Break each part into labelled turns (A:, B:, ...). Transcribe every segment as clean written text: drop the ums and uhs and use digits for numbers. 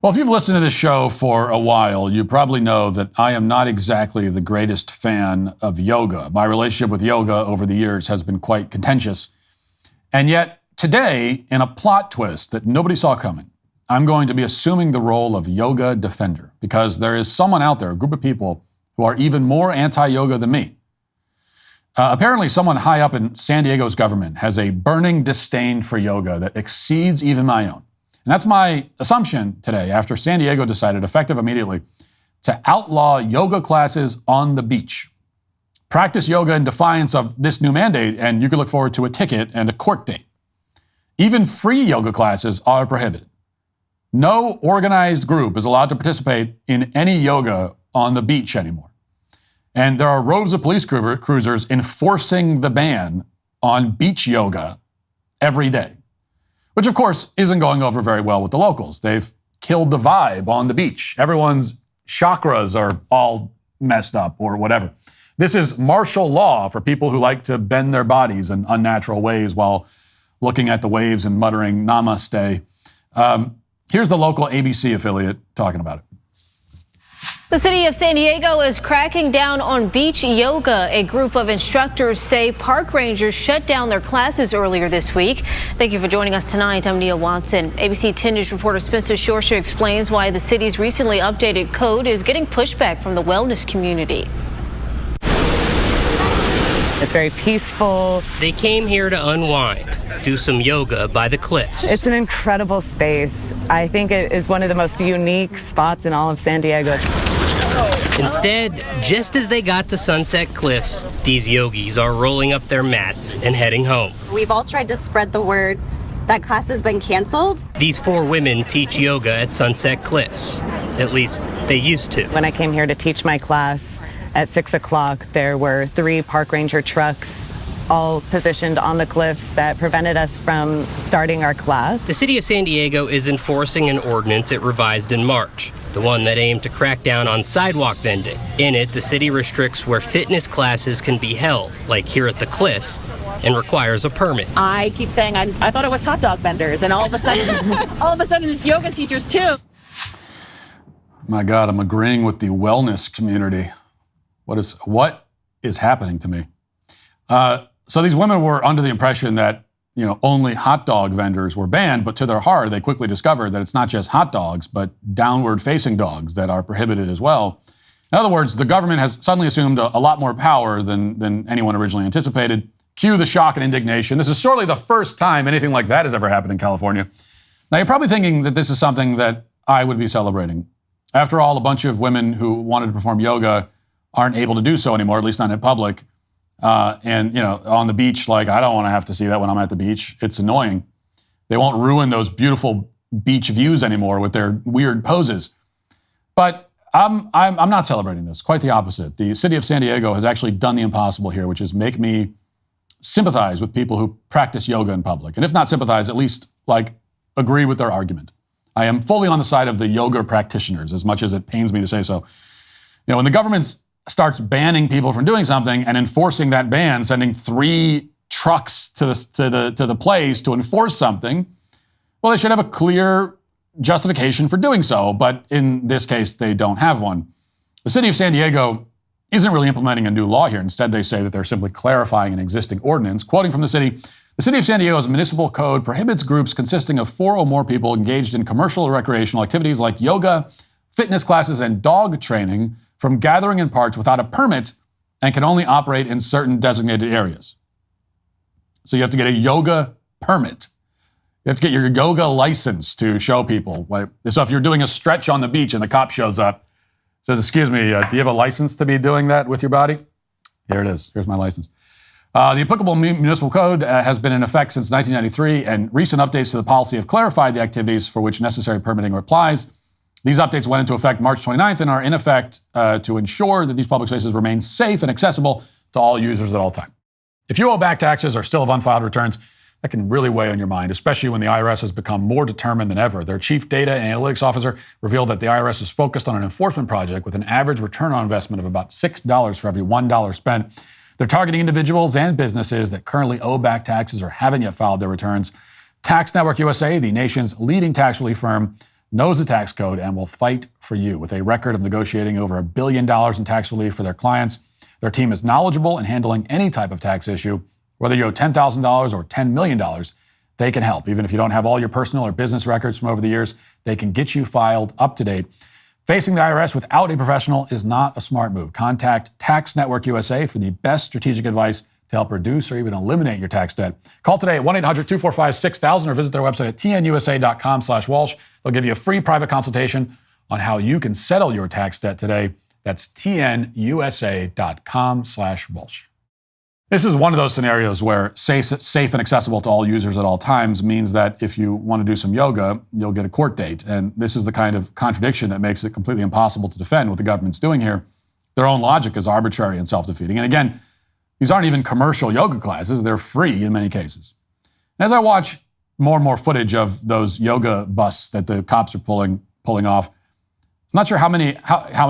A: Well, if you've listened to this show for a while, you probably know that I am not exactly the greatest fan of yoga. My relationship with yoga over the years has been quite contentious. And yet, today, in a plot twist that nobody saw coming, I'm going to be assuming the role of yoga defender because there is someone out there, a group of people, who are even more anti-yoga than me. Apparently, someone high up in San Diego's government has a burning disdain for yoga that exceeds even my own. And that's my assumption today after San Diego decided, effective immediately, to outlaw yoga classes on the beach. Practice yoga in defiance of this new mandate, and you can look forward to a ticket and a court date. Even free yoga classes are prohibited. No organized group is allowed to participate in any yoga on the beach anymore. And there are rows of police cruisers enforcing the ban on beach yoga every day, which of course isn't going over very well with the locals. They've killed the vibe on the beach. Everyone's chakras are all messed up or whatever. This is martial law for people who like to bend their bodies in unnatural ways while looking at the waves and muttering namaste. Here's the local ABC affiliate talking about it.
B: The city of San Diego is cracking down on beach yoga. A group of instructors say park rangers shut down their classes earlier this week. Thank you for joining us tonight. I'm Nia Watson. ABC 10 News reporter Spencer Shorsha explains why the city's recently updated code is getting pushback from the wellness community.
C: It's very peaceful.
D: They came here to unwind, do some yoga by the cliffs.
C: It's an incredible space. I think it is one of the most unique spots in all of San Diego.
D: Instead, just as they got to Sunset Cliffs, these yogis are rolling up their mats and heading home.
E: We've all tried to spread the word that class has been canceled.
D: These 4 women teach yoga at Sunset Cliffs. At least they used to.
C: When I came here to teach my class at 6 o'clock, there were 3 park ranger trucks all positioned on the cliffs that prevented us from starting our class.
D: The city of San Diego is enforcing an ordinance it revised in March, the one that aimed to crack down on sidewalk vending. In it, the city restricts where fitness classes can be held, like here at the cliffs, and requires a permit.
F: I keep saying I thought it was hot dog vendors, and all of a sudden it's yoga teachers too.
A: My God, I'm agreeing with the wellness community. What is happening to me? So these women were under the impression that, only hot dog vendors were banned, but to their horror, they quickly discovered that it's not just hot dogs, but downward-facing dogs that are prohibited as well. In other words, the government has suddenly assumed a lot more power than anyone originally anticipated. Cue the shock and indignation. This is surely the first time anything like that has ever happened in California. Now, you're probably thinking that this is something that I would be celebrating. After all, a bunch of women who wanted to perform yoga aren't able to do so anymore, at least not in public. And on the beach, I don't want to have to see that when I'm at the beach. It's annoying. They won't ruin those beautiful beach views anymore with their weird poses. But I'm not celebrating this. Quite the opposite. The city of San Diego has actually done the impossible here, which is make me sympathize with people who practice yoga in public. And if not sympathize, at least agree with their argument. I am fully on the side of the yoga practitioners, as much as it pains me to say so. When the government starts banning people from doing something and enforcing that ban, sending 3 trucks to the place to enforce something, well, they should have a clear justification for doing so. But in this case, they don't have one. The city of San Diego isn't really implementing a new law here. Instead, they say that they're simply clarifying an existing ordinance. Quoting from the city of San Diego's municipal code prohibits groups consisting of 4 or more people engaged in commercial or recreational activities like yoga, fitness classes, and dog training from gathering in parks without a permit and can only operate in certain designated areas. So you have to get a yoga permit. You have to get your yoga license to show people. So if you're doing a stretch on the beach and the cop shows up, says, "Excuse me, do you have a license to be doing that with your body?" Here it is. Here's my license. The applicable municipal code has been in effect since 1993, and recent updates to the policy have clarified the activities for which necessary permitting applies. These updates went into effect March 29th and are in effect to ensure that these public spaces remain safe and accessible to all users at all time. If you owe back taxes or still have unfiled returns, that can really weigh on your mind, especially when the IRS has become more determined than ever. Their chief data and analytics officer revealed that the IRS is focused on an enforcement project with an average return on investment of about $6 for every $1 spent. They're targeting individuals and businesses that currently owe back taxes or haven't yet filed their returns. Tax Network USA, the nation's leading tax relief firm, knows the tax code and will fight for you. With a record of negotiating over $1 billion in tax relief for their clients, their team is knowledgeable in handling any type of tax issue. Whether you owe $10,000 or $10 million, they can help. Even if you don't have all your personal or business records from over the years, they can get you filed up to date. Facing the IRS without a professional is not a smart move. Contact Tax Network USA for the best strategic advice to help reduce or even eliminate your tax debt. Call today at 1-800-245-6000 or visit their website at tnusa.com/Walsh. They'll give you a free private consultation on how you can settle your tax debt today. That's tnusa.com/Walsh. This is one of those scenarios where safe and accessible to all users at all times means that if you want to do some yoga, you'll get a court date. And this is the kind of contradiction that makes it completely impossible to defend what the government's doing here. Their own logic is arbitrary and self-defeating. And again, these aren't even commercial yoga classes. They're free in many cases. And as I watch more and more footage of those yoga busts that the cops are pulling off, I'm not sure how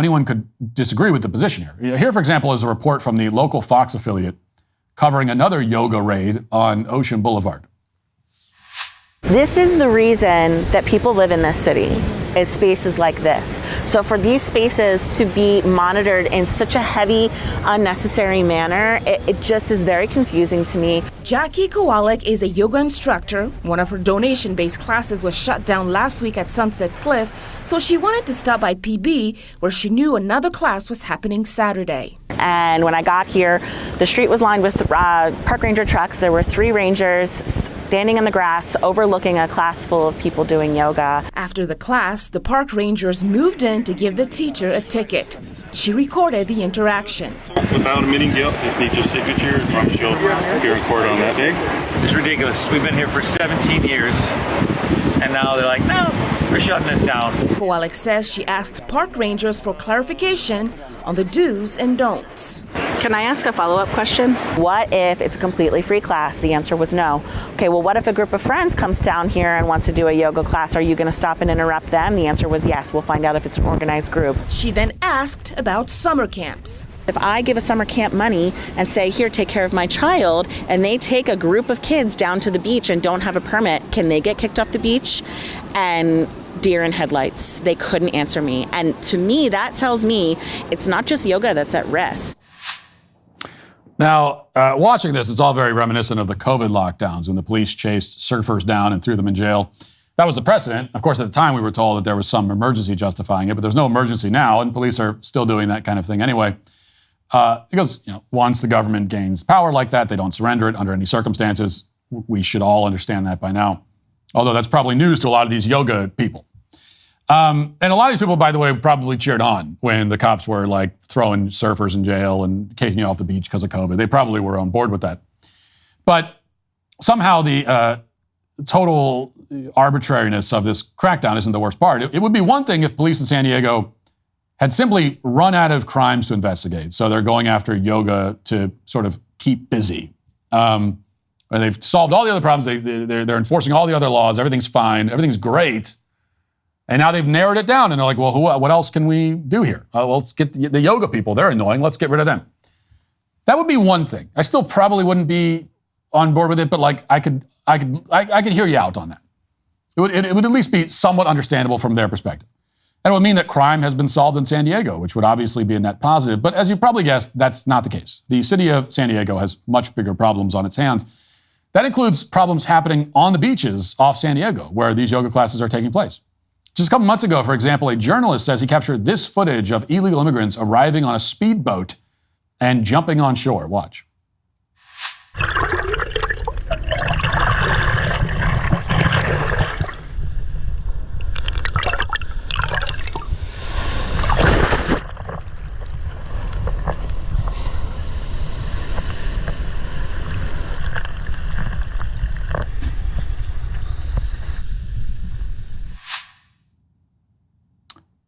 A: anyone could disagree with the position here. Here, for example, is a report from the local Fox affiliate covering another yoga raid on Ocean Boulevard.
G: This is the reason that people live in this city, is spaces like this. So for these spaces to be monitored in such a heavy, unnecessary manner, it just is very confusing to me.
H: Jackie Kowalik is a yoga instructor. One of her donation-based classes was shut down last week at Sunset Cliff, so she wanted to stop by PB, where she knew another class was happening Saturday.
G: And when I got here, the street was lined with park ranger trucks. There were 3 rangers standing in the grass overlooking a class full of people doing yoga.
H: After the class, the park rangers moved in to give the teacher a ticket. She recorded the interaction.
I: Without admitting guilt, just need your signature. I promise you'll appear in court on that day.
J: It's ridiculous. We've been here for 17 years, and now they're like, no, we're shutting this down.
H: Kowalik says she asked park rangers for clarification on the do's and don'ts.
G: Can I ask a follow-up question? What if it's a completely free class? The answer was no. Okay, well, what if a group of friends comes down here and wants to do a yoga class? Are you going to stop and interrupt them? The answer was yes. We'll find out if it's an organized group.
H: She then asked about summer camps.
G: If I give a summer camp money and say, here, take care of my child, and they take a group of kids down to the beach and don't have a permit, can they get kicked off the beach? And deer in headlights, they couldn't answer me. And to me, that tells me it's not just yoga that's at risk.
A: Now, watching this, it's all very reminiscent of the COVID lockdowns when the police chased surfers down and threw them in jail. That was the precedent. Of course, at the time, we were told that there was some emergency justifying it, but there's no emergency now, and police are still doing that kind of thing anyway. Because once the government gains power like that, they don't surrender it under any circumstances. We should all understand that by now. Although that's probably news to a lot of these yoga people. And a lot of these people, by the way, probably cheered on when the cops were like throwing surfers in jail and kicking you off the beach because of COVID. They probably were on board with that. But somehow the total arbitrariness of this crackdown isn't the worst part. It would be one thing if police in San Diego had simply run out of crimes to investigate. So they're going after yoga to sort of keep busy. And they've solved all the other problems. They're enforcing all the other laws. Everything's fine. Everything's great. And now they've narrowed it down, and they're like, well, what else can we do here? Well, let's get the yoga people. They're annoying. Let's get rid of them. That would be one thing. I still probably wouldn't be on board with it, but like I could hear you out on that. It would at least be somewhat understandable from their perspective. And it would mean that crime has been solved in San Diego, which would obviously be a net positive. But as you probably guessed, that's not the case. The city of San Diego has much bigger problems on its hands. That includes problems happening on the beaches off San Diego, where these yoga classes are taking place. Just a couple months ago, for example, a journalist says he captured this footage of illegal immigrants arriving on a speedboat and jumping on shore. Watch.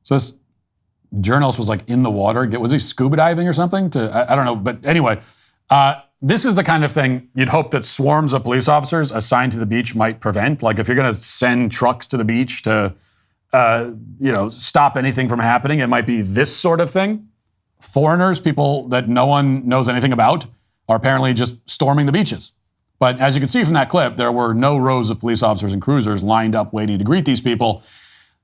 A: So this journalist was like in the water. Was he scuba diving or something? I don't know. But anyway, this is the kind of thing you'd hope that swarms of police officers assigned to the beach might prevent. Like if you're going to send trucks to the beach to, stop anything from happening, it might be this sort of thing. Foreigners, people that no one knows anything about, are apparently just storming the beaches. But as you can see from that clip, there were no rows of police officers and cruisers lined up waiting to greet these people.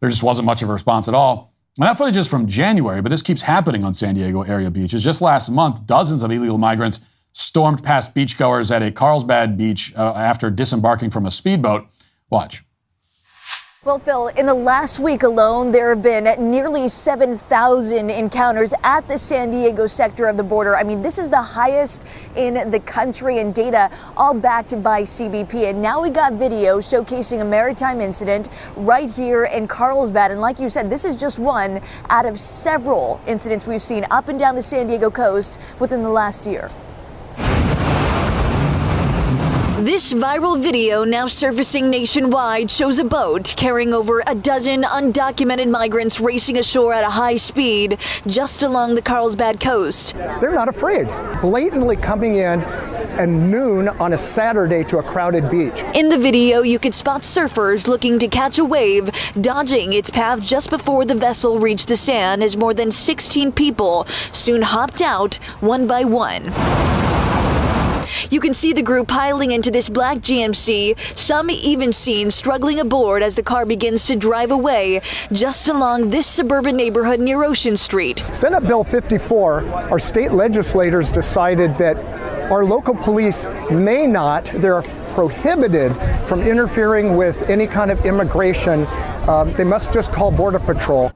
A: There just wasn't much of a response at all. And that footage is from January, but this keeps happening on San Diego area beaches. Just last month, dozens of illegal migrants stormed past beachgoers at a Carlsbad beach after disembarking from a speedboat. Watch.
K: Well, Phil, in the last week alone, there have been nearly 7,000 encounters at the San Diego sector of the border. I mean, this is the highest in the country, and data all backed by CBP. And now we got video showcasing a maritime incident right here in Carlsbad. And like you said, this is just one out of several incidents we've seen up and down the San Diego coast within the last year.
L: This viral video, now surfacing nationwide, shows a boat carrying over a dozen undocumented migrants racing ashore at a high speed just along the Carlsbad coast.
M: They're not afraid, blatantly coming in at noon on a Saturday to a crowded beach.
L: In the video, you could spot surfers looking to catch a wave, dodging its path just before the vessel reached the sand, as more than 16 people soon hopped out one by one. You can see the group piling into this black GMC, some even seen struggling aboard as the car begins to drive away just along this suburban neighborhood near Ocean Street.
M: Senate Bill 54, our state legislators decided that our local police may not, they're prohibited from interfering with any kind of immigration. They must just call Border Patrol.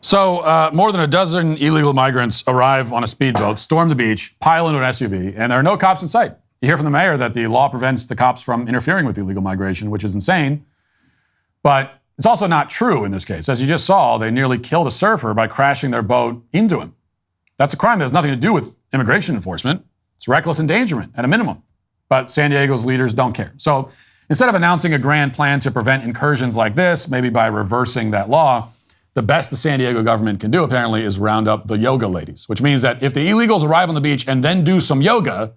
A: So more than a dozen illegal migrants arrive on a speedboat, storm the beach, pile into an SUV, and there are no cops in sight. You hear from the mayor that the law prevents the cops from interfering with illegal migration, which is insane. But it's also not true in this case. As you just saw, they nearly killed a surfer by crashing their boat into him. That's a crime that has nothing to do with immigration enforcement. It's reckless endangerment at a minimum. But San Diego's leaders don't care. So instead of announcing a grand plan to prevent incursions like this, maybe by reversing that law, the best the San Diego government can do, apparently, is round up the yoga ladies, which means that if the illegals arrive on the beach and then do some yoga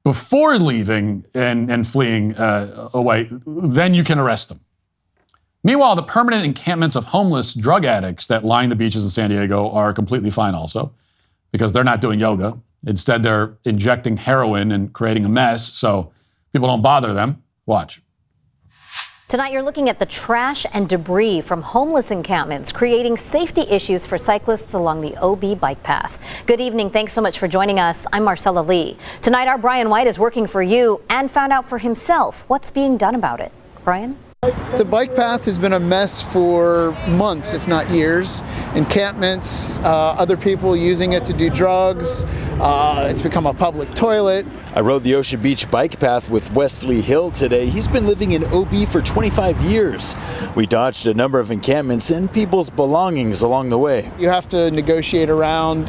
A: before leaving and fleeing away, then you can arrest them. Meanwhile, the permanent encampments of homeless drug addicts that line the beaches in San Diego are completely fine also, because they're not doing yoga. Instead, they're injecting heroin and creating a mess, so people don't bother them. Watch.
N: Tonight, you're looking at the trash and debris from homeless encampments, creating safety issues for cyclists along the OB bike path. Good evening. Thanks so much for joining us. I'm Marcella Lee. Tonight, our Brian White is working for you and found out for himself what's being done about it. Brian?
O: The bike path has been a mess for months, if not years. Encampments, other people using it to do drugs. It's become a public toilet.
P: I rode the Ocean Beach bike path with Wesley Hill today. He's been living in OB for 25 years. We dodged a number of encampments and people's belongings along the way.
O: You have to negotiate around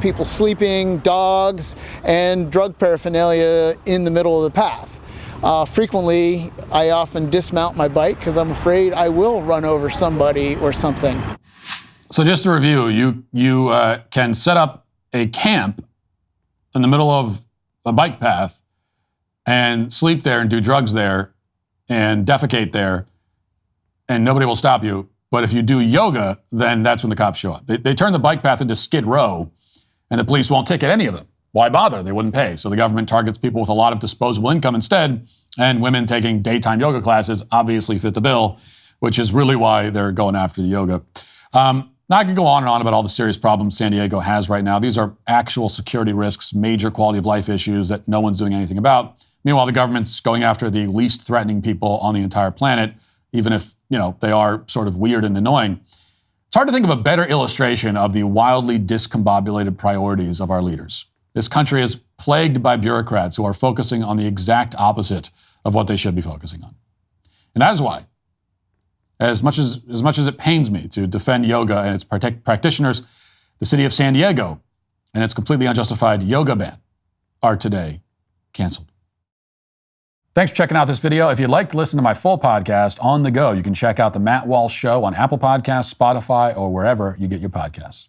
O: people sleeping, dogs, and drug paraphernalia in the middle of the path. Frequently, I often dismount my bike because I'm afraid I will run over somebody or something.
A: So just to review, you can set up a camp in the middle of a bike path and sleep there and do drugs there and defecate there, and nobody will stop you. But if you do yoga, then that's when the cops show up. They turn the bike path into Skid Row, and the police won't ticket any of them. Why bother? They wouldn't pay. So the government targets people with a lot of disposable income instead, and women taking daytime yoga classes obviously fit the bill, which is really why they're going after the yoga. Now I could go on and on about all the serious problems San Diego has right now. These are actual security risks, major quality of life issues that no one's doing anything about. Meanwhile, the government's going after the least threatening people on the entire planet, even if, they are sort of weird and annoying. It's hard to think of a better illustration of the wildly discombobulated priorities of our leaders. This country is plagued by bureaucrats who are focusing on the exact opposite of what they should be focusing on. And that is why, as much as it pains me to defend yoga and its practitioners, the city of San Diego and its completely unjustified yoga ban are today canceled. Thanks for checking out this video. If you'd like to listen to my full podcast on the go, you can check out The Matt Walsh Show on Apple Podcasts, Spotify, or wherever you get your podcasts.